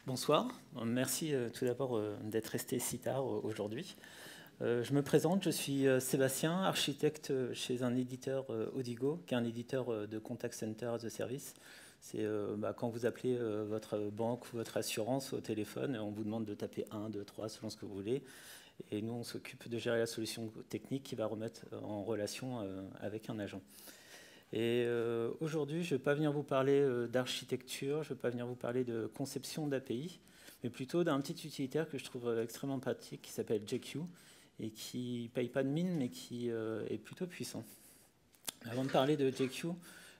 Bonsoir, merci tout d'abord d'être resté si tard aujourd'hui. Je me présente, je suis Sébastien, architecte chez un éditeur Odigo, qui est un éditeur de contact center as a service. C'est quand vous appelez votre banque ou votre assurance au téléphone, on vous demande de taper 1, 2, 3 selon ce que vous voulez. Et nous, on s'occupe de gérer la solution technique qui va remettre en relation avec un agent. Et aujourd'hui, je ne vais pas venir vous parler d'architecture, je ne vais pas venir vous parler de conception d'API, mais plutôt d'un petit utilitaire que je trouve extrêmement pratique qui s'appelle JQ et qui ne paye pas de mine, mais qui est plutôt puissant. Avant de parler de JQ,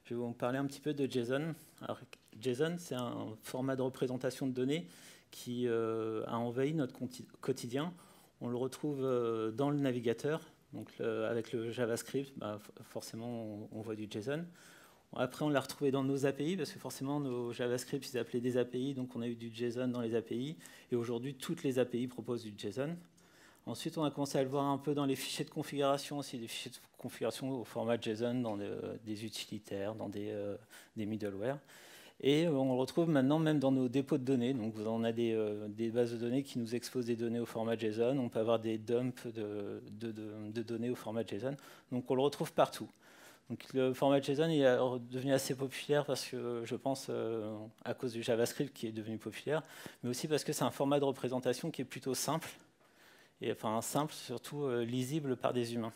je vais vous parler un petit peu de JSON. Alors, JSON, c'est un format de représentation de données qui a envahi notre quotidien. On le retrouve dans le navigateur. Donc avec le JavaScript, forcément on voit du JSON. Après on l'a retrouvé dans nos API, parce que forcément nos JavaScript ils appelaient des API, donc on a eu du JSON dans les API, et aujourd'hui toutes les API proposent du JSON. Ensuite on a commencé à le voir un peu dans les fichiers de configuration aussi, des fichiers de configuration au format JSON dans des utilitaires, dans des middleware. Et on le retrouve maintenant même dans nos dépôts de données. Donc on a des bases de données qui nous exposent des données au format JSON. On peut avoir des dumps de données au format JSON. Donc on le retrouve partout. Donc le format JSON est devenu assez populaire parce que je pense à cause du JavaScript qui est devenu populaire, mais aussi parce que c'est un format de représentation qui est plutôt simple. Et enfin simple, surtout lisible par des humains.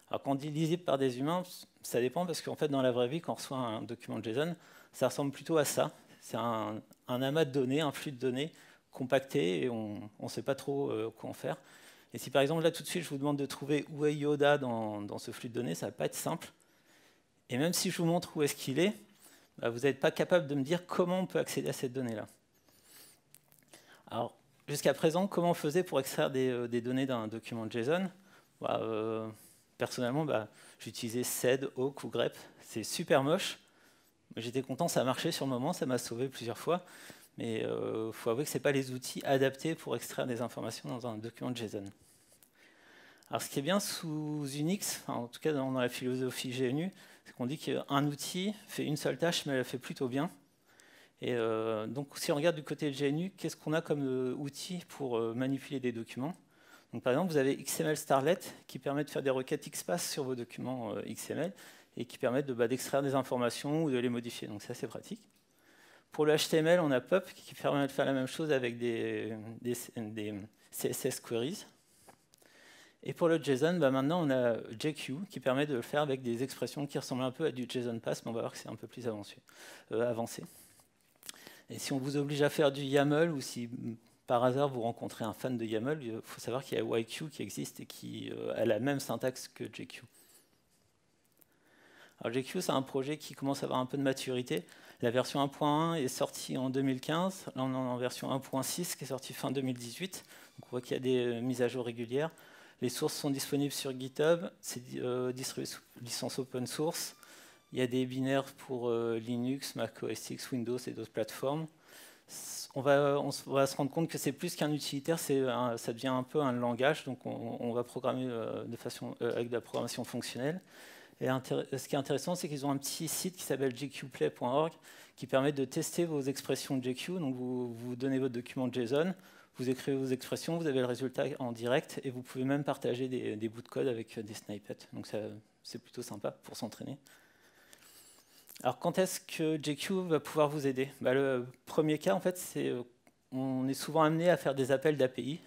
Alors quand on dit lisible par des humains, ça dépend parce qu'en fait dans la vraie vie, quand on reçoit un document JSON, ça ressemble plutôt à ça. C'est un amas de données, un flux de données compacté et on ne sait pas trop quoi en faire. Et si par exemple là tout de suite je vous demande de trouver où est Yoda dans ce flux de données, ça ne va pas être simple. Et même si je vous montre où est-ce qu'il est, vous n'êtes pas capable de me dire comment on peut accéder à cette donnée-là. Alors jusqu'à présent, comment on faisait pour extraire des données d'un document JSON? Personnellement, j'utilisais sed, awk ou grep. C'est super moche. J'étais content, ça a marché sur le moment, ça m'a sauvé plusieurs fois. Mais il faut avouer que ce n'est pas les outils adaptés pour extraire des informations dans un document JSON. Alors ce qui est bien sous Unix, en tout cas dans la philosophie GNU, c'est qu'on dit qu'un outil fait une seule tâche, mais elle la fait plutôt bien. Et donc si on regarde du côté de GNU, qu'est-ce qu'on a comme outil pour manipuler des documents? Donc, par exemple, vous avez XML Starlet qui permet de faire des requêtes XPath sur vos documents XML et qui permettent d'extraire des informations ou de les modifier. Donc c'est assez pratique. Pour le HTML, on a Pop qui permet de faire la même chose avec des CSS queries. Et pour le JSON, maintenant on a JQ qui permet de le faire avec des expressions qui ressemblent un peu à du JSON Pass, mais on va voir que c'est un peu plus avancé. Et si on vous oblige à faire du YAML ou si par hasard vous rencontrez un fan de YAML, il faut savoir qu'il y a YQ qui existe et qui a la même syntaxe que JQ. Alors JQ, c'est un projet qui commence à avoir un peu de maturité. La version 1.1 est sortie en 2015. Là, on est en version 1.6 qui est sortie fin 2018. Donc, on voit qu'il y a des mises à jour régulières. Les sources sont disponibles sur GitHub. C'est distribué sous licence open source. Il y a des binaires pour Linux, Mac OS X, Windows et d'autres plateformes. On va se rendre compte que c'est plus qu'un utilitaire, ça devient un peu un langage. Donc, on va programmer avec de la programmation fonctionnelle. Et ce qui est intéressant, c'est qu'ils ont un petit site qui s'appelle jqplay.org qui permet de tester vos expressions de JQ. Donc vous donnez votre document JSON, vous écrivez vos expressions, vous avez le résultat en direct et vous pouvez même partager des bouts de code avec des snippets. Donc c'est plutôt sympa pour s'entraîner. Alors quand est-ce que JQ va pouvoir vous aider? Le premier cas, en fait, c'est on est souvent amené à faire des appels d'API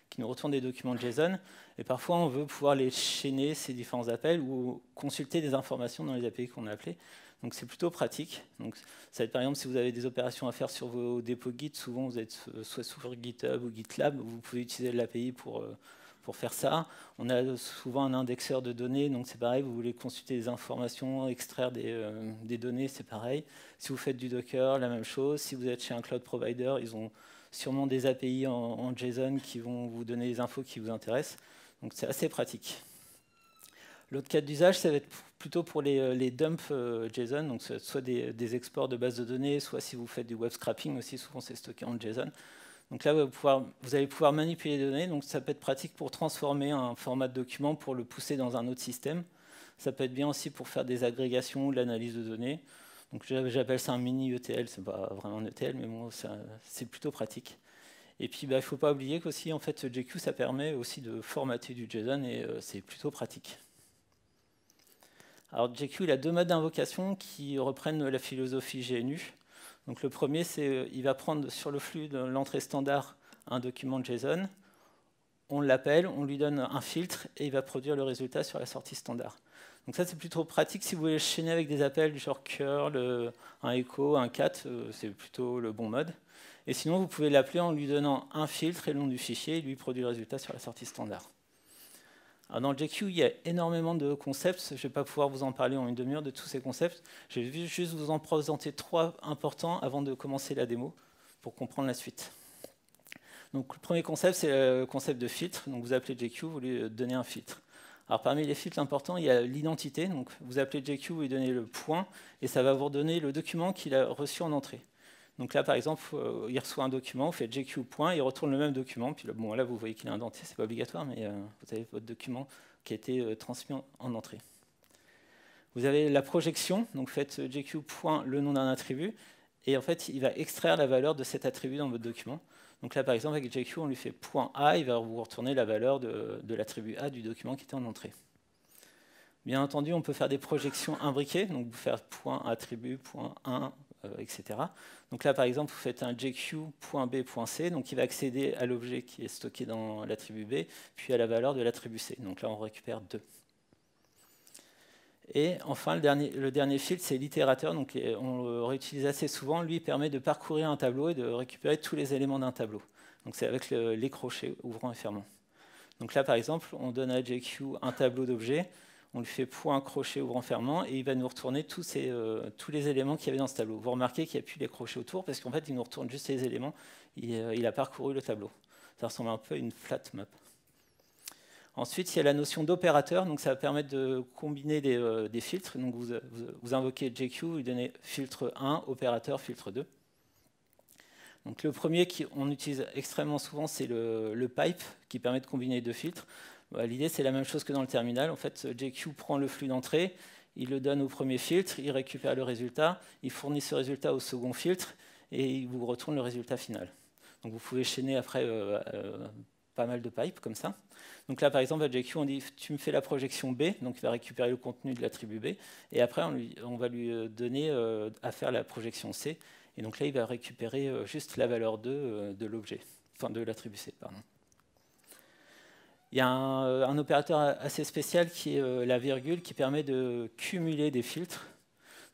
qui nous retournent des documents de JSON. Et parfois, on veut pouvoir les chaîner, ces différents appels, ou consulter des informations dans les API qu'on a appelées. Donc, c'est plutôt pratique. Donc, ça va être, par exemple, si vous avez des opérations à faire sur vos dépôts Git, souvent, vous êtes soit sur GitHub ou GitLab, vous pouvez utiliser l'API pour faire ça. On a souvent un indexeur de données, donc c'est pareil, vous voulez consulter des informations, extraire des données, c'est pareil. Si vous faites du Docker, la même chose. Si vous êtes chez un cloud provider, ils ont sûrement des API en JSON qui vont vous donner les infos qui vous intéressent. Donc c'est assez pratique. L'autre cas d'usage, ça va être plutôt pour les dumps JSON, donc soit des exports de bases de données, soit si vous faites du web scraping aussi, souvent c'est stocké en JSON. Donc là, vous allez pouvoir manipuler les données, donc ça peut être pratique pour transformer un format de document pour le pousser dans un autre système. Ça peut être bien aussi pour faire des agrégations ou de l'analyse de données. Donc j'appelle ça un mini ETL, c'est pas vraiment un ETL, mais bon, c'est plutôt pratique. Et puis il ne faut pas oublier qu'aussi en fait JQ ça permet aussi de formater du JSON et c'est plutôt pratique. Alors JQ il a deux modes d'invocation qui reprennent la philosophie GNU. Donc le premier c'est il va prendre sur le flux de l'entrée standard un document JSON, on l'appelle, on lui donne un filtre et il va produire le résultat sur la sortie standard. Donc ça c'est plutôt pratique si vous voulez chaîner avec des appels du genre curl, un echo, un cat, c'est plutôt le bon mode. Et sinon vous pouvez l'appeler en lui donnant un filtre et le nom du fichier, et lui produit le résultat sur la sortie standard. Alors dans le JQ il y a énormément de concepts, je ne vais pas pouvoir vous en parler en une demi-heure de tous ces concepts, je vais juste vous en présenter 3 importants avant de commencer la démo pour comprendre la suite. Donc le premier concept c'est le concept de filtre, donc vous appelez JQ, vous lui donnez un filtre. Alors parmi les filtres importants, il y a l'identité. Donc vous appelez JQ, vous lui donnez le point, et ça va vous redonner le document qu'il a reçu en entrée. Donc là, par exemple, il reçoit un document, vous faites JQ point, il retourne le même document. Puis là, bon, là vous voyez qu'il est indenté, c'est pas obligatoire, mais vous avez votre document qui a été transmis en entrée. Vous avez la projection, donc faites JQ point le nom d'un attribut, et en fait, il va extraire la valeur de cet attribut dans votre document. Donc là, par exemple, avec JQ, on lui fait point .a, il va vous retourner la valeur de l'attribut A du document qui était en entrée. Bien entendu, on peut faire des projections imbriquées, donc vous faire point attribut, point 1, etc. Donc là, par exemple, vous faites un JQ.B.C, donc il va accéder à l'objet qui est stocké dans l'attribut B, puis à la valeur de l'attribut C. Donc là, on récupère 2. Et enfin, le dernier filtre, c'est l'itérateur. Donc on le réutilise assez souvent. Lui, il permet de parcourir un tableau et de récupérer tous les éléments d'un tableau. Donc c'est avec les crochets ouvrant et fermant. Donc là, par exemple, on donne à JQ un tableau d'objets, on lui fait point crochet ouvrant fermant, et il va nous retourner tous les éléments qu'il y avait dans ce tableau. Vous remarquez qu'il n'y a plus les crochets autour, parce qu'en fait, il nous retourne juste les éléments. Il a parcouru le tableau. Ça ressemble un peu à une flat map. Ensuite, il y a la notion d'opérateur, donc ça va permettre de combiner des filtres. Donc vous invoquez JQ, vous donnez filtre 1, opérateur, filtre 2. Donc le premier qu'on utilise extrêmement souvent, c'est le pipe, qui permet de combiner deux filtres. L'idée, c'est la même chose que dans le terminal. En fait, JQ prend le flux d'entrée, il le donne au premier filtre, il récupère le résultat, il fournit ce résultat au second filtre, et il vous retourne le résultat final. Donc vous pouvez chaîner après pas mal de pipes comme ça. Donc là, par exemple, à JQ, on dit « tu me fais la projection B », donc il va récupérer le contenu de l'attribut B, et après, on va lui donner à faire la projection C, et donc là, il va récupérer juste la valeur 2 de l'objet, enfin de l'attribut C, pardon. Il y a un opérateur assez spécial qui est la virgule, qui permet de cumuler des filtres.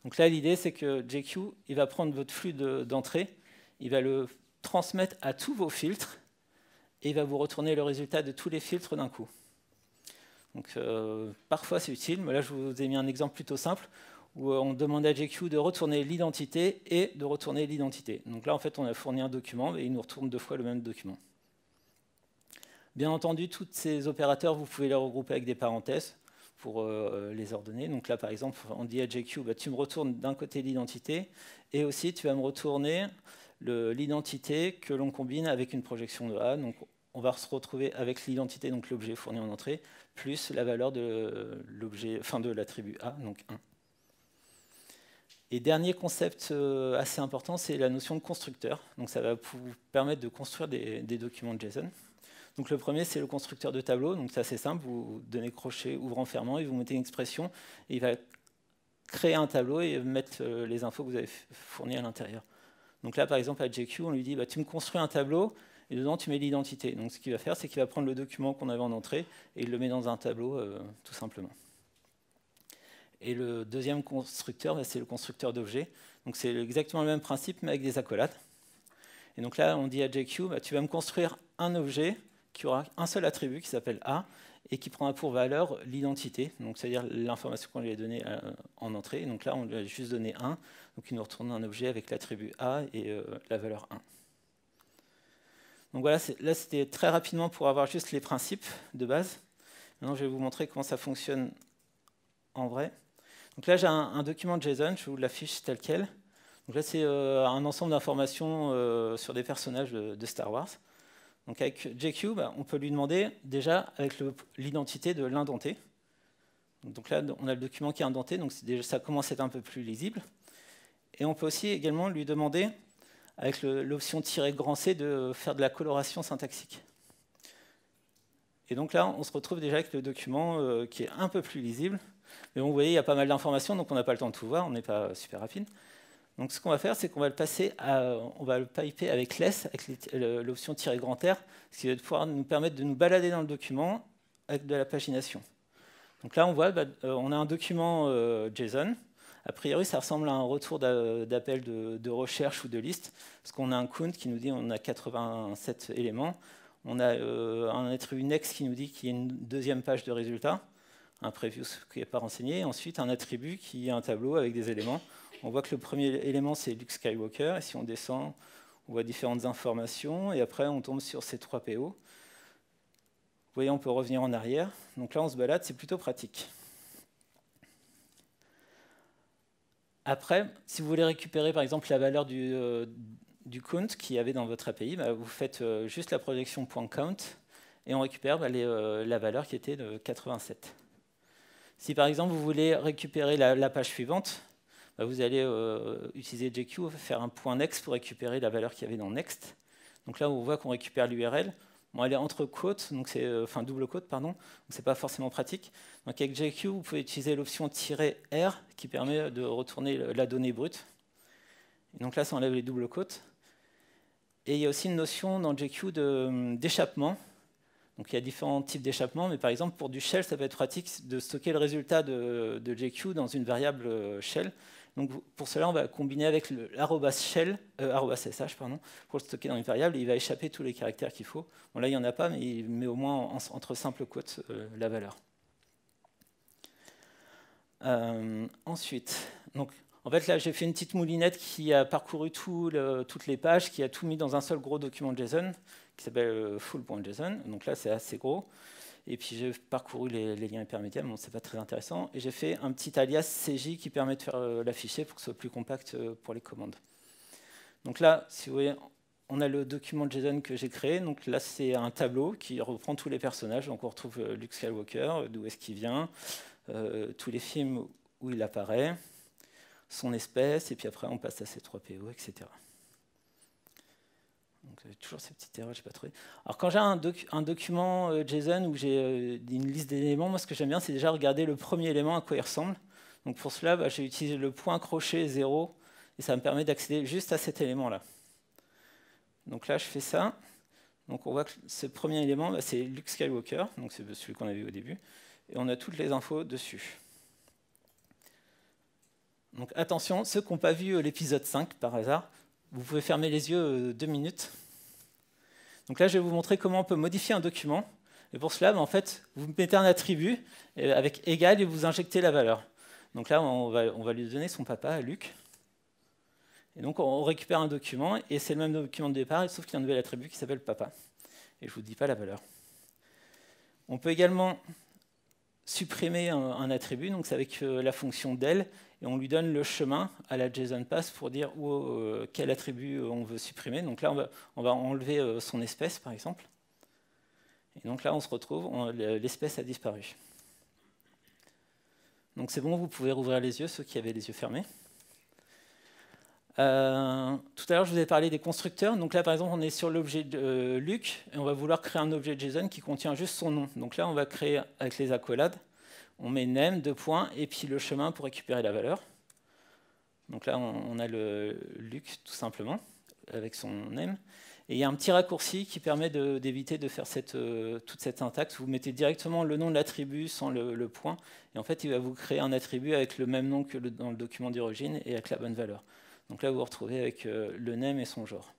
Donc là, l'idée, c'est que JQ, il va prendre votre flux d'entrée, il va le transmettre à tous vos filtres, et il va vous retourner le résultat de tous les filtres d'un coup. Donc, parfois c'est utile, mais là je vous ai mis un exemple plutôt simple, où on demande à JQ de retourner l'identité et de retourner l'identité. Donc là en fait on a fourni un document et il nous retourne 2 fois le même document. Bien entendu, tous ces opérateurs, vous pouvez les regrouper avec des parenthèses pour les ordonner. Donc là par exemple, on dit à JQ, bah, tu me retournes d'un côté l'identité, et aussi tu vas me retourner l'identité que l'on combine avec une projection de A. Donc on va se retrouver avec l'identité, donc l'objet fourni en entrée, plus la valeur de l'objet, enfin de l'attribut A, donc 1. Et dernier concept assez important, c'est la notion de constructeur. Donc ça va vous permettre de construire des documents de JSON. Donc le premier, c'est le constructeur de tableau. Donc c'est assez simple, vous donnez crochet ouvrant fermant, et vous mettez une expression, et il va créer un tableau et mettre les infos que vous avez fournies à l'intérieur. Donc là, par exemple, à JQ, on lui dit bah, tu me construis un tableau, et dedans, tu mets l'identité. Donc ce qu'il va faire, c'est qu'il va prendre le document qu'on avait en entrée, et il le met dans un tableau, tout simplement. Et le deuxième constructeur, bah, c'est le constructeur d'objets. Donc c'est exactement le même principe, mais avec des accolades. Et donc là, on dit à JQ, bah, tu vas me construire un objet qui aura un seul attribut qui s'appelle A, et qui prendra pour valeur l'identité, donc c'est-à-dire l'information qu'on lui a donnée en entrée. Donc là, on lui a juste donné 1, donc il nous retourne un objet avec l'attribut A et la valeur 1. Donc voilà, là c'était très rapidement pour avoir juste les principes de base. Maintenant, je vais vous montrer comment ça fonctionne en vrai. Donc là, j'ai un document JSON, je vous l'affiche tel quel. Donc là, c'est un ensemble d'informations sur des personnages de Star Wars. Donc avec JQ, bah, on peut lui demander déjà avec l'identité de l'indenté. Donc là, on a le document qui est indenté, donc déjà, ça commence à être un peu plus lisible. Et on peut aussi également lui demander, avec l'option "-C", de faire de la coloration syntaxique. Et donc là, on se retrouve déjà avec le document qui est un peu plus lisible. Mais bon, vous voyez, il y a pas mal d'informations, donc on n'a pas le temps de tout voir, on n'est pas super rapide. Donc ce qu'on va faire, c'est qu'on va on va le piper avec less, avec l'option "-R, ce qui va pouvoir nous permettre de nous balader dans le document avec de la pagination. Donc là, on voit, on a un document JSON. A priori, ça ressemble à un retour d'appel de recherche ou de liste, parce qu'on a un count qui nous dit qu'on a 87 éléments. On a un attribut next qui nous dit qu'il y a une deuxième page de résultats, un preview qui n'est pas renseigné, et ensuite un attribut qui est un tableau avec des éléments. On voit que le premier élément, c'est Luke Skywalker, et si on descend, on voit différentes informations, et après on tombe sur ces 3 PO. Vous voyez, on peut revenir en arrière. Donc là, on se balade, c'est plutôt pratique. Après, si vous voulez récupérer par exemple la valeur du count qu'il y avait dans votre API, vous faites juste la projection .count et on récupère la valeur qui était de 87. Si par exemple vous voulez récupérer la page suivante, vous allez utiliser JQ, faire un .next pour récupérer la valeur qu'il y avait dans next. Donc là, on voit qu'on récupère l'URL. Bon, elle est entre quotes, donc enfin double quote, pardon, donc c'est pas forcément pratique. Donc avec JQ, vous pouvez utiliser l'option "-R qui permet de retourner la donnée brute. Et donc là, ça enlève les doubles quotes. Et il y a aussi une notion dans JQ d'échappement. Donc il y a différents types d'échappement, mais par exemple pour du shell, ça peut être pratique de stocker le résultat de JQ dans une variable shell. Donc pour cela, on va combiner avec @shell, @sh, pardon, pour le stocker dans une variable, et il va échapper tous les caractères qu'il faut. Bon, là, il n'y en a pas, mais il met au moins entre simples quotes la valeur. Ensuite, donc, en fait, là, j'ai fait une petite moulinette qui a parcouru toutes les pages, qui a tout mis dans un seul gros document JSON, qui s'appelle full.json. Donc là, c'est assez gros. Et puis j'ai parcouru les liens hypermédias, mais bon, c'est pas très intéressant. Et j'ai fait un petit alias CJ qui permet de faire l'afficher pour que ce soit plus compact pour les commandes. Donc là, si vous voyez, on a le document JSON que j'ai créé. Donc là, c'est un tableau qui reprend tous les personnages. Donc on retrouve Luke Skywalker, d'où est-ce qu'il vient, tous les films où il apparaît, son espèce, et puis après on passe à ces 3 PO, etc. Donc, toujours ces petites erreurs, je n'ai pas trouvé. Alors, quand j'ai un document JSON où j'ai une liste d'éléments, moi, ce que j'aime bien, c'est déjà regarder le premier élément, à quoi il ressemble. Donc, pour cela, j'ai utilisé le point crochet 0, et ça me permet d'accéder juste à cet élément-là. Donc là, je fais ça. Donc, on voit que ce premier élément, c'est Luke Skywalker, donc c'est celui qu'on a vu au début, et on a toutes les infos dessus. Donc, attention, ceux qui n'ont pas vu l'épisode 5, par hasard, vous pouvez fermer les yeux 2 minutes. Donc là, je vais vous montrer comment on peut modifier un document. Et pour cela, en fait, vous mettez un attribut avec égal et vous injectez la valeur. Donc là, on va lui donner son papa à Luc. Et donc, on récupère un document, et c'est le même document de départ, sauf qu'il y a un nouvel attribut qui s'appelle papa. Et je ne vous dis pas la valeur. On peut également supprimer un attribut, donc c'est avec la fonction del, et on lui donne le chemin à la JSON pass pour dire quel attribut on veut supprimer. Donc là, on va enlever son espèce, par exemple. Et donc là, on se retrouve, l'espèce a disparu. Donc c'est bon, vous pouvez rouvrir les yeux, ceux qui avaient les yeux fermés. Tout à l'heure, je vous ai parlé des constructeurs. Donc là, par exemple, on est sur l'objet de Luc, et on va vouloir créer un objet JSON qui contient juste son nom. Donc là, on va créer avec les accolades. On met name, 2 points, et puis le chemin pour récupérer la valeur. Donc là, on a le Luc, tout simplement, avec son name. Et il y a un petit raccourci qui permet d'éviter de faire toute cette syntaxe. Vous mettez directement le nom de l'attribut sans le point, et en fait, il va vous créer un attribut avec le même nom que dans le document d'origine et avec la bonne valeur. Donc là, vous vous retrouvez avec le name et son genre.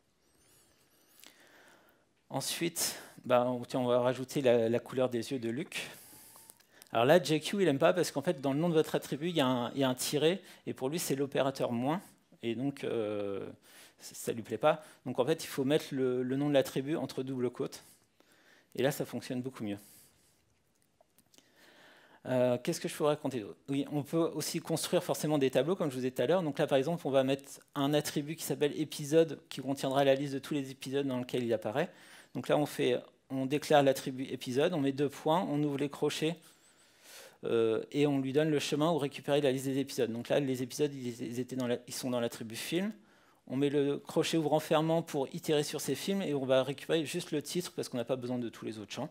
Ensuite, on va rajouter la couleur des yeux de Luc. Alors là, JQ, il n'aime pas parce qu'en fait, dans le nom de votre attribut, il y a un tiret, et pour lui, c'est l'opérateur moins, et donc ça ne lui plaît pas. Donc en fait, il faut mettre le nom de l'attribut entre double quotes, et là, ça fonctionne beaucoup mieux. Qu'est-ce que je peux raconter d'autre? Oui, on peut aussi construire forcément des tableaux, comme je vous ai dit tout à l'heure. Donc là, par exemple, on va mettre un attribut qui s'appelle épisode, qui contiendra la liste de tous les épisodes dans lesquels il apparaît. Donc là, on déclare l'attribut épisode, on met 2 points, on ouvre les crochets et on lui donne le chemin où récupérer la liste des épisodes. Donc là, les épisodes, ils sont dans l'attribut film. On met le crochet ouvrant-fermant pour itérer sur ces films, et on va récupérer juste le titre, parce qu'on n'a pas besoin de tous les autres champs.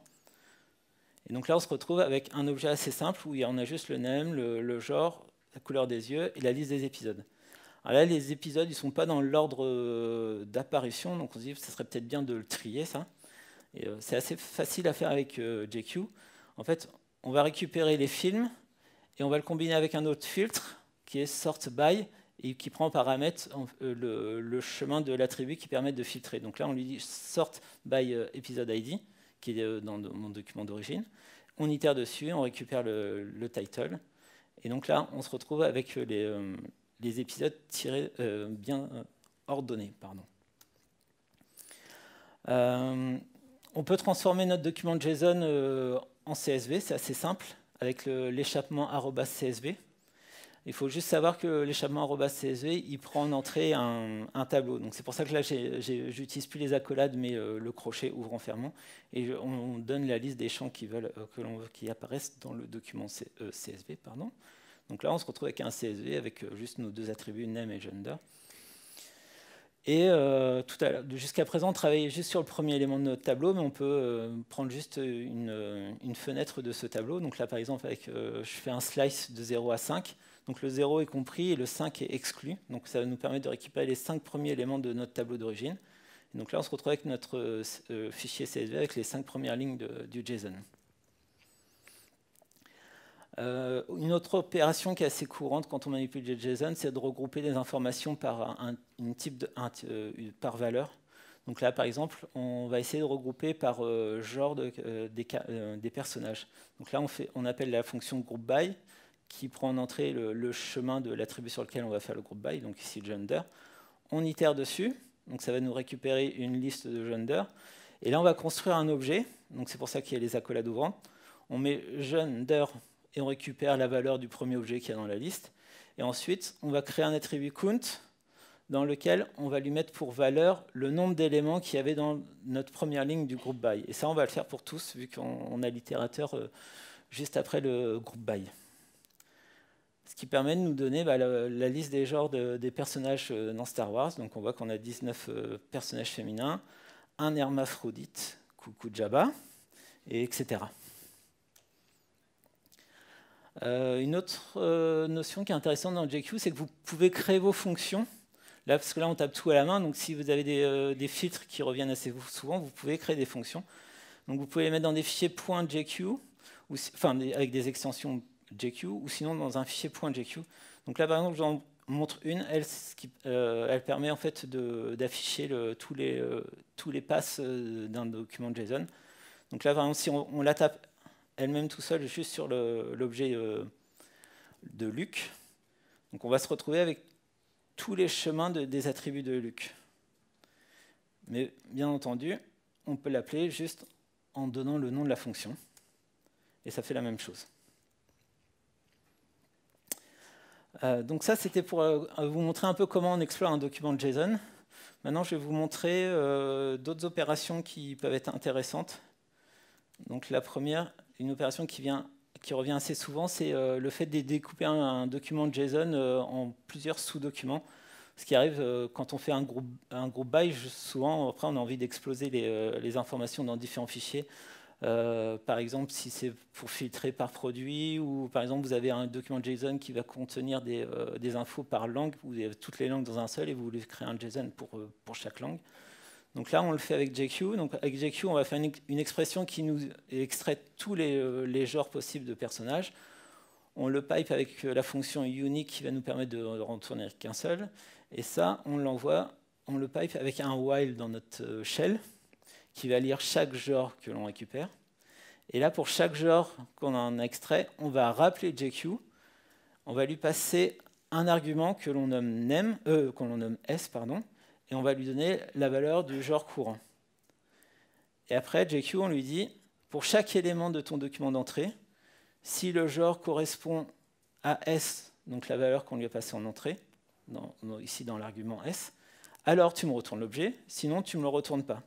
Et donc là, on se retrouve avec un objet assez simple, où on a juste le name, le genre, la couleur des yeux, et la liste des épisodes. Alors là, les épisodes, ils ne sont pas dans l'ordre d'apparition, donc on se dit que ce serait peut-être bien de le trier, ça. Et c'est assez facile à faire avec JQ. En fait, on va récupérer les films et on va le combiner avec un autre filtre qui est sort by et qui prend en paramètre le chemin de l'attribut qui permet de filtrer. Donc là, on lui dit sort by episode ID, qui est dans mon document d'origine. On itère dessus, on récupère le title. Et donc là, on se retrouve avec les épisodes tirés, bien ordonnés. Pardon. On peut transformer notre document JSON en CSV, c'est assez simple, avec l'échappement @CSV. Il faut juste savoir que l'échappement @CSV, il prend en entrée un tableau. Donc c'est pour ça que là, j'utilise plus les accolades, mais le crochet ouvrant-fermant. Et on donne la liste des champs qui apparaissent dans le document CSV. Pardon. Donc là, on se retrouve avec un CSV avec juste nos deux attributs name et gender. Et jusqu'à présent, on travaillait juste sur le premier élément de notre tableau, mais on peut prendre juste une fenêtre de ce tableau. Donc là, par exemple, je fais un slice de 0 à 5. Donc le 0 est compris et le 5 est exclu. Donc ça va nous permettre de récupérer les 5 premiers éléments de notre tableau d'origine. Donc là, on se retrouve avec notre fichier CSV avec les 5 premières lignes du JSON. Une autre opération qui est assez courante quand on manipule des JSON, c'est de regrouper des informations par par valeur. Donc là, par exemple, on va essayer de regrouper par genre des personnages. Donc là, on appelle la fonction groupBy qui prend en entrée le chemin de l'attribut sur lequel on va faire le groupBy, donc ici gender. On itère dessus, donc ça va nous récupérer une liste de gender. Et là, on va construire un objet, donc c'est pour ça qu'il y a les accolades ouvrants. On met gender et on récupère la valeur du premier objet qu'il y a dans la liste. Et ensuite, on va créer un attribut count dans lequel on va lui mettre pour valeur le nombre d'éléments qu'il y avait dans notre première ligne du groupe by. Et ça, on va le faire pour tous, vu qu'on a l'itérateur juste après le groupe by. Ce qui permet de nous donner la liste des genres des personnages dans Star Wars. Donc on voit qu'on a 19 personnages féminins, un hermaphrodite, coucou Jabba, et etc. Une autre notion qui est intéressante dans le JQ, c'est que vous pouvez créer vos fonctions. Là, parce que là, on tape tout à la main, donc si vous avez des filtres qui reviennent assez souvent, vous pouvez créer des fonctions. Donc vous pouvez les mettre dans des fichiers .jq, avec des extensions JQ, ou sinon dans un fichier .jq. Donc là, par exemple, j'en montre une, elle permet en fait d'afficher tous les passes d'un document JSON. Donc là, par exemple, si on la tape elle-même tout seul, juste sur l'objet de Luc. Donc on va se retrouver avec tous les chemins des attributs de Luc. Mais bien entendu, on peut l'appeler juste en donnant le nom de la fonction. Et ça fait la même chose. Donc ça, c'était pour vous montrer un peu comment on explore un document de JSON. Maintenant, je vais vous montrer d'autres opérations qui peuvent être intéressantes. Donc la première, une opération qui revient assez souvent, c'est le fait de découper un document de JSON en plusieurs sous-documents. Ce qui arrive quand on fait un groupe by, souvent après on a envie d'exploser les informations dans différents fichiers. Par exemple, si c'est pour filtrer par produit, ou par exemple vous avez un document JSON qui va contenir des infos par langue, vous avez toutes les langues dans un seul et vous voulez créer un JSON pour chaque langue. Donc là, on le fait avec JQ. Donc avec JQ, on va faire une expression qui nous extrait tous les genres possibles de personnages. On le pipe avec la fonction unique qui va nous permettre de retourner qu'un seul. Et ça, on le pipe avec un while dans notre shell qui va lire chaque genre que l'on récupère. Et là, pour chaque genre qu'on en a extrait, on va rappeler JQ. On va lui passer un argument que l'on nomme S, pardon, et on va lui donner la valeur du genre courant. Et après, JQ, on lui dit, pour chaque élément de ton document d'entrée, si le genre correspond à S, donc la valeur qu'on lui a passée en entrée, ici dans l'argument S, alors tu me retournes l'objet, sinon tu ne me le retournes pas.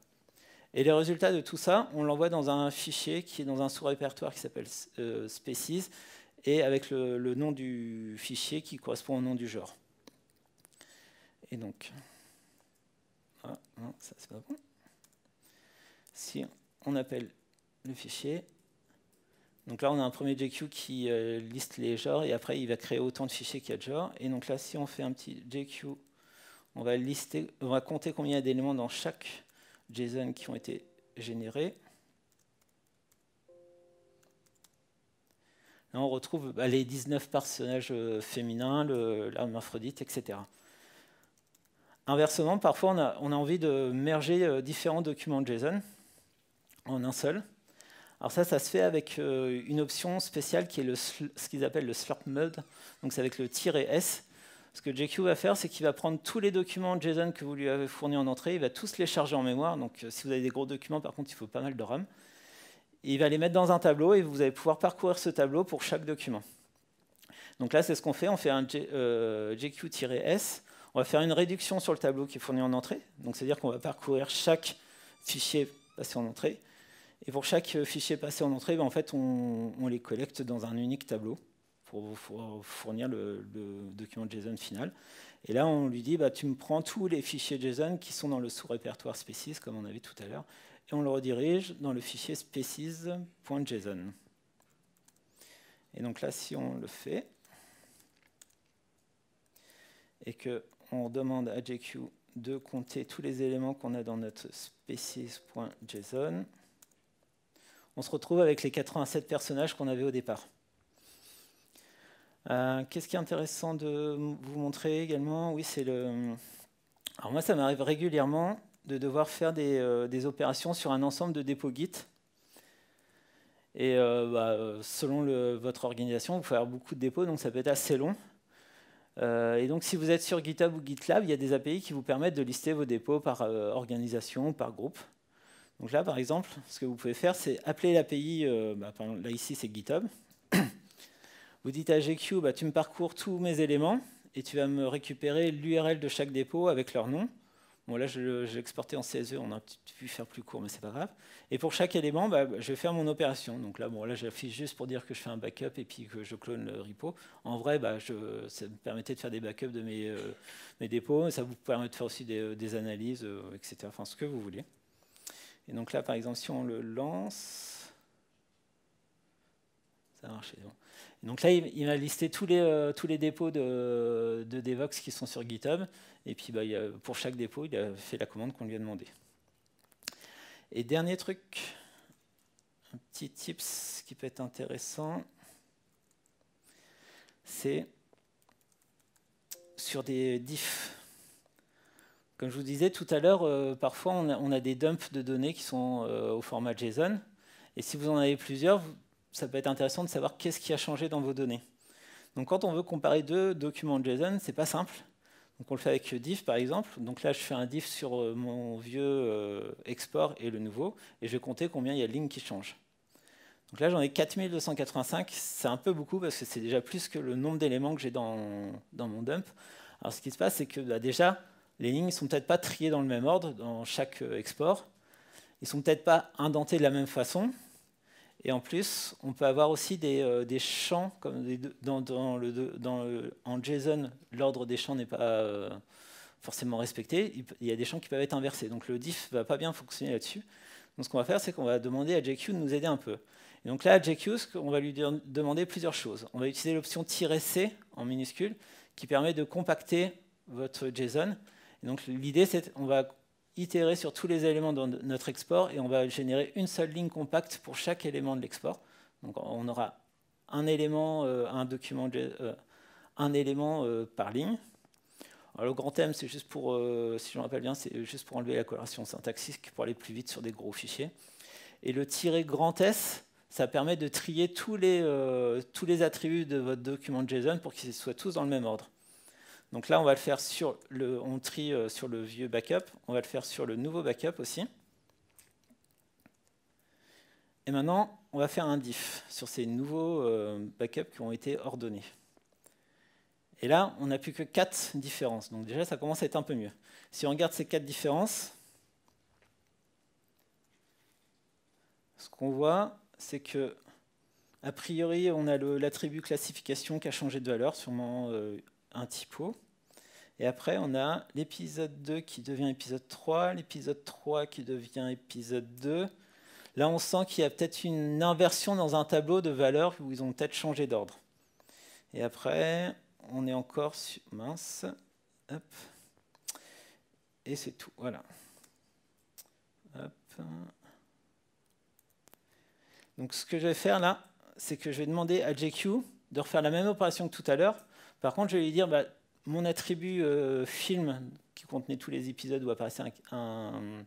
Et les résultats de tout ça, on l'envoie dans un fichier qui est dans un sous-répertoire qui s'appelle Species, et avec le nom du fichier qui correspond au nom du genre. Et donc, ah, non, ça c'est pas bon. Si on appelle le fichier, donc là on a un premier JQ qui liste les genres et après il va créer autant de fichiers qu'il y a de genres. Et donc là si on fait un petit JQ, on va compter combien il y a d'éléments dans chaque JSON qui ont été générés. Là, on retrouve les 19 personnages féminins, l'hermaphrodite, etc. Inversement, parfois, on a envie de merger différents documents JSON en un seul. Alors ça se fait avec une option spéciale qui est ce qu'ils appellent le slurp mode. Donc c'est avec le "-s". Ce que JQ va faire, c'est qu'il va prendre tous les documents JSON que vous lui avez fournis en entrée, il va tous les charger en mémoire. Donc si vous avez des gros documents, par contre, il faut pas mal de RAM. Et il va les mettre dans un tableau et vous allez pouvoir parcourir ce tableau pour chaque document. Donc là, c'est ce qu'on fait. On fait un JQ-S. On va faire une réduction sur le tableau qui est fourni en entrée. Donc c'est-à-dire qu'on va parcourir chaque fichier passé en entrée. Et pour chaque fichier passé en entrée, en fait, on les collecte dans un unique tableau pour vous fournir le document JSON final. Et là, on lui dit, tu me prends tous les fichiers JSON qui sont dans le sous-répertoire species, comme on avait tout à l'heure, et on le redirige dans le fichier species.json. Et donc là, si on le fait, et qu'on demande à JQ de compter tous les éléments qu'on a dans notre species.json, on se retrouve avec les 87 personnages qu'on avait au départ. Qu'est-ce qui est intéressant de vous montrer également? Oui, c'est le... Alors moi, ça m'arrive régulièrement de devoir faire des opérations sur un ensemble de dépôts Git. Et selon votre organisation, vous pouvez avoir beaucoup de dépôts, donc ça peut être assez long. Et donc si vous êtes sur GitHub ou GitLab, il y a des API qui vous permettent de lister vos dépôts par organisation, par groupe. Donc là, par exemple, ce que vous pouvez faire, c'est appeler l'API, là ici c'est GitHub. Vous dites à GQ, tu me parcours tous mes éléments et tu vas me récupérer l'URL de chaque dépôt avec leur nom. Bon, là, je l'ai exporté en CSV, on a pu faire plus court, mais c'est pas grave. Et pour chaque élément, je vais faire mon opération. Donc là, là j'affiche juste pour dire que je fais un backup et puis que je clone le repo. En vrai, ça me permettait de faire des backups de mes dépôts. Ça vous permet de faire aussi des analyses, etc. Enfin, ce que vous voulez. Et donc là, par exemple, si on le lance, ça a marché. Bon. Donc là, il m'a listé tous les dépôts de Devoxx qui sont sur GitHub. Et puis, pour chaque dépôt, il a fait la commande qu'on lui a demandé. Et dernier truc, un petit tips qui peut être intéressant, c'est sur des diffs. Comme je vous disais tout à l'heure, parfois, on a des dumps de données qui sont au format JSON. Et si vous en avez plusieurs, ça peut être intéressant de savoir qu'est-ce qui a changé dans vos données. Donc quand on veut comparer deux documents JSON, c'est pas simple. Donc on le fait avec diff par exemple. Donc là je fais un diff sur mon vieux export et le nouveau, et je vais compter combien il y a de lignes qui changent. Donc là j'en ai 4285, c'est un peu beaucoup parce que c'est déjà plus que le nombre d'éléments que j'ai dans mon dump. Alors ce qui se passe, c'est que déjà, les lignes ne sont peut-être pas triées dans le même ordre dans chaque export. Ils ne sont peut-être pas indentés de la même façon. Et en plus, on peut avoir aussi des champs, comme en JSON, l'ordre des champs n'est pas forcément respecté. Il y a des champs qui peuvent être inversés. Donc le diff ne va pas bien fonctionner là-dessus. Donc ce qu'on va faire, c'est qu'on va demander à JQ de nous aider un peu. Et donc là, à JQ, on va lui demander plusieurs choses. On va utiliser l'option "-c" en minuscule, qui permet de compacter votre JSON. Et donc l'idée, c'est qu'on va itérer sur tous les éléments de notre export et on va générer une seule ligne compacte pour chaque élément de l'export. Donc on aura un élément, un élément par ligne. Alors, le grand thème, c'est juste pour, si je me rappelle bien, c'est juste pour enlever la coloration syntaxique pour aller plus vite sur des gros fichiers. Et le "-s", ça permet de trier tous les attributs de votre document JSON pour qu'ils soient tous dans le même ordre. Donc là, on va le faire on trie sur le vieux backup, on va le faire sur le nouveau backup aussi. Et maintenant, on va faire un diff sur ces nouveaux backups qui ont été ordonnés. Et là, on n'a plus que 4 différences. Donc déjà, ça commence à être un peu mieux. Si on regarde ces 4 différences, ce qu'on voit, c'est que A priori, on a l'attribut classification qui a changé de valeur, sûrement un typo. Et après, on a l'épisode 2 qui devient épisode 3, l'épisode 3 qui devient épisode 2. Là, on sent qu'il y a peut-être une inversion dans un tableau de valeurs où ils ont peut-être changé d'ordre. Et après, on est encore sur... Mince. Hop. Et c'est tout. Voilà. Hop. Donc, ce que je vais faire là, c'est que je vais demander à JQ de refaire la même opération que tout à l'heure. Par contre, je vais lui dire, bah, mon attribut film qui contenait tous les épisodes où apparaissait un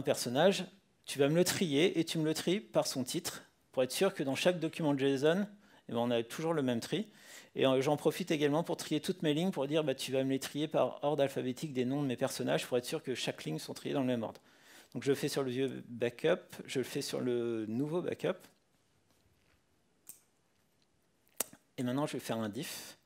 personnage, tu vas me le trier et tu me le tries par son titre pour être sûr que dans chaque document JSON, eh ben, on a toujours le même tri. Et j'en profite également pour trier toutes mes lignes pour dire bah, tu vas me les trier par ordre alphabétique des noms de mes personnages pour être sûr que chaque ligne sont triées dans le même ordre. Donc je le fais sur le vieux backup, je le fais sur le nouveau backup. Et maintenant je vais faire un diff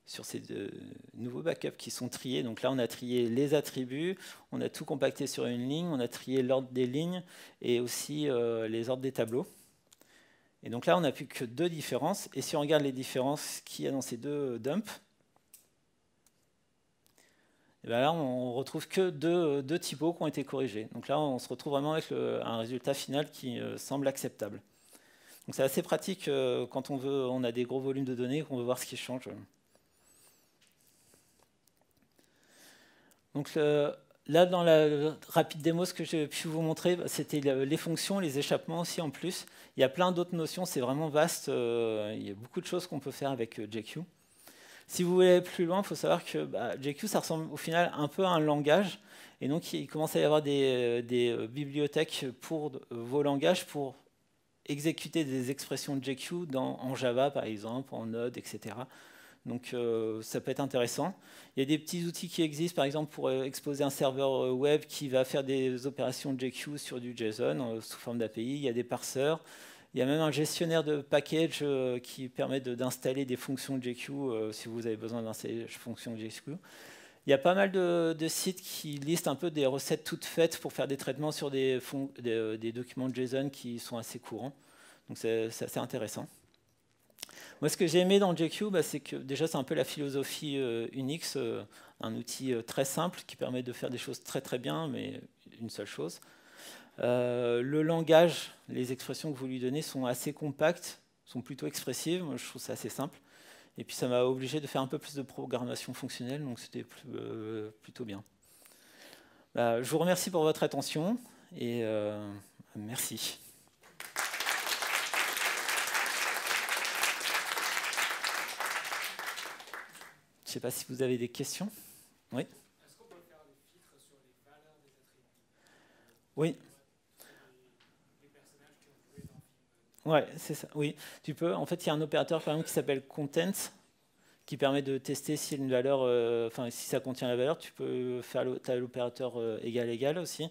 sur ces deux nouveaux backups qui sont triés. Donc là, on a trié les attributs, on a tout compacté sur une ligne, on a trié l'ordre des lignes et aussi les ordres des tableaux. Et donc là, on n'a plus que deux différences. Et si on regarde les différences qu'il y a dans ces deux dumps, et bien là, on retrouve que deux typos qui ont été corrigés. Donc là, on se retrouve vraiment avec un résultat final qui semble acceptable. Donc c'est assez pratique quand on a des gros volumes de données et qu'on veut voir ce qui change. Donc là, dans la rapide démo, ce que j'ai pu vous montrer, c'était les fonctions, les échappements aussi en plus. Il y a plein d'autres notions, c'est vraiment vaste. Il y a beaucoup de choses qu'on peut faire avec JQ. Si vous voulez aller plus loin, il faut savoir que JQ, ça ressemble au final un peu à un langage. Et donc, il commence à y avoir des bibliothèques pour vos langages pour exécuter des expressions de JQ en Java, par exemple, en Node, etc. Donc ça peut être intéressant. Il y a des petits outils qui existent, par exemple pour exposer un serveur web qui va faire des opérations de JQ sur du JSON sous forme d'API. Il y a des parseurs. Il y a même un gestionnaire de package qui permet d'installer des fonctions de JQ si vous avez besoin d'installer des fonctions de JQ. Il y a pas mal de sites qui listent un peu des recettes toutes faites pour faire des traitements sur des documents de JSON qui sont assez courants. Donc c'est assez intéressant. Moi, ce que j'ai aimé dans JQ, c'est que déjà, c'est un peu la philosophie Unix, un outil très simple qui permet de faire des choses très très bien, mais une seule chose. Le langage, les expressions que vous lui donnez sont assez compactes, sont plutôt expressives. Moi, je trouve ça assez simple. Et puis, ça m'a obligé de faire un peu plus de programmation fonctionnelle, donc c'était plutôt bien. Je vous remercie pour votre attention et merci. Je ne sais pas si vous avez des questions. Oui. Est-ce qu'on peut faire des filtres sur les valeurs des attributs? Oui. Les personnages qui ont joué dans le film. Ouais, c'est ça. Oui, tu peux. En fait, il y a un opérateur par exemple qui s'appelle content qui permet de tester si une valeur, si ça contient la valeur. Tu peux faire l'opérateur égal aussi.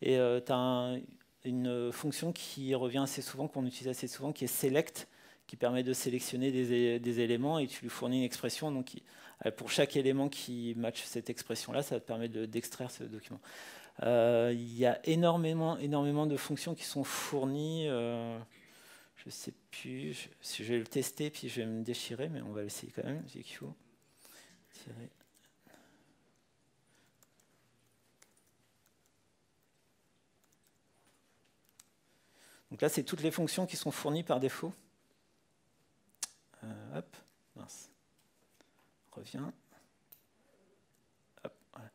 Et tu as une fonction qui revient assez souvent, qu'on utilise assez souvent, qui est select, qui permet de sélectionner des éléments et tu lui fournis une expression. Donc, pour chaque élément qui matche cette expression-là, ça te permet d'extraire ce document. Il y a énormément de fonctions qui sont fournies. Je ne sais plus, si je vais le tester, puis je vais me déchirer, mais on va l'essayer quand même. JQ. Donc là, c'est toutes les fonctions qui sont fournies par défaut. Hop, mince. Reviens. Hop, voilà.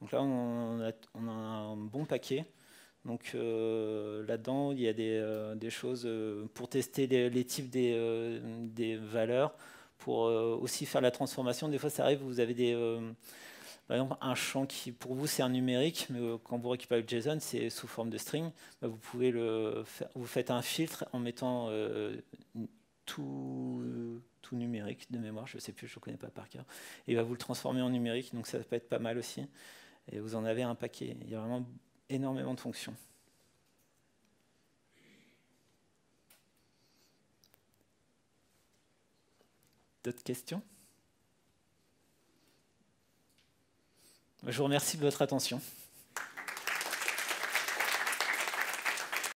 Donc là, on a un bon paquet. Donc là-dedans, il y a des choses pour tester les types des valeurs, pour aussi faire la transformation. Des fois, ça arrive, vous avez par exemple, un champ qui, pour vous, c'est un numérique, mais quand vous récupérez le JSON, c'est sous forme de string. Vous pouvez vous faites un filtre en mettant tout numérique de mémoire, je ne sais plus, je ne connais pas par cœur. Et il va vous le transformer en numérique, donc ça peut être pas mal aussi. Et vous en avez un paquet. Il y a vraiment énormément de fonctions. D'autres questions? Je vous remercie de votre attention.